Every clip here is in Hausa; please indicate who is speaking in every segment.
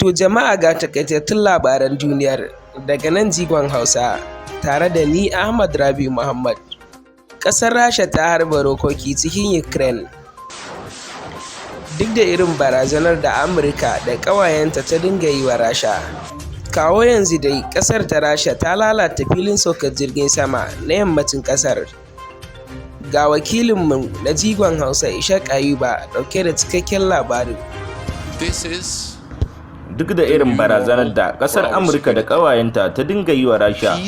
Speaker 1: To jama'a ga takaitattun labaran duniyar daga nan jigon Hausa tare da ni Ahmad Rabi Muhammad. Kasar Rasha ta harba rokoki cikin Ukraine. Duk da irin barazanar da Amurka da ƙawayenta ta dinga yi wa Rasha, kawo yanzu dai ƙasar ta Rasha ta lalata filin saukar jirgin sama na yammacin ƙasar. Ga wakilinmu na jigon Hausa ishak ayuba ɗauke da cikakken labarin.
Speaker 2: Duk da irin barazanar da kasar Amurka da ƙawayenta ta dinga yi wa Rasha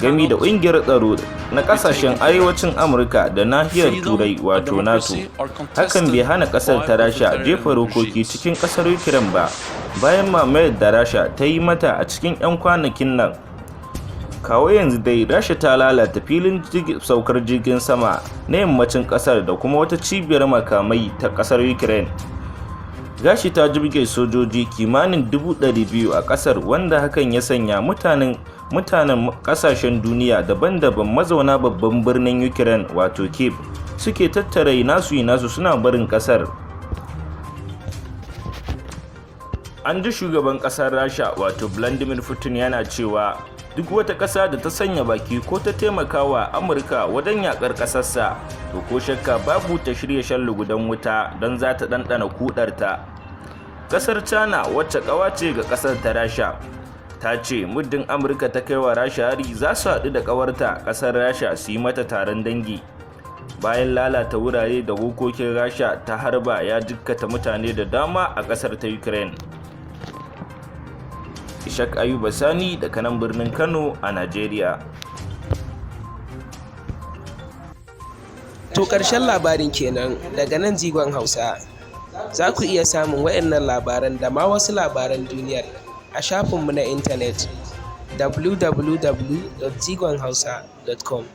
Speaker 2: gami da ƙungiyar tsaro na ƙasashen arewacin Amurka da nahiyar Turai wato NATO, hakan bai hana ƙasar ta Rasha jefa rokoki cikin ƙasar Ukraine ba bayan mamayar da Rasha ta yi mata a cikin 'yan kwanakin nan. Kawo yanzu dai Rasha ta lalata filin saukar jirgin sama na yammacin ƙasar da kuma wata cibiyar makamai ta ƙasar Ukraine. Gashi ta jibge sojoji kimanin 200,000 a kasar, wanda hakan ya sanya mutanen kasashen duniya daban-daban mazauna babban birnin Ukraine wato Kyiv suke tattara nasu suna barin kasar. An ji shugaban kasar Rasha wato Vladimir Putin yana cewa duk wata ƙasa da ta sanya baki ko ta taimaka wa Amurka wajen yakar ƙasarsa, to ko shakka babu ta shirya shan lugudan wuta don za ta ɗanɗana kudarta. Ƙasar China, wacce ƙawa ce ga ƙasar ta Rasha, ta ce muddin Amurka ta kai wa Rasha hari za su haɗu da ƙawarta ƙasar Rasha su yi mata taron dangi. Bayan lalata wurare da rokokin Rasha ta harba ya jikkata mutane da dama a ƙasar ta Ukraine. Ishak Ayuba Sani daga nan birnin Kano a Najeriya.
Speaker 1: To ƙarshen labarin kenan daga nan jigon Hausa. Za ku iya samun waɗannan labaran da ma wasu labaran duniyar a shafinmu na intanet www.jigonhausa.com.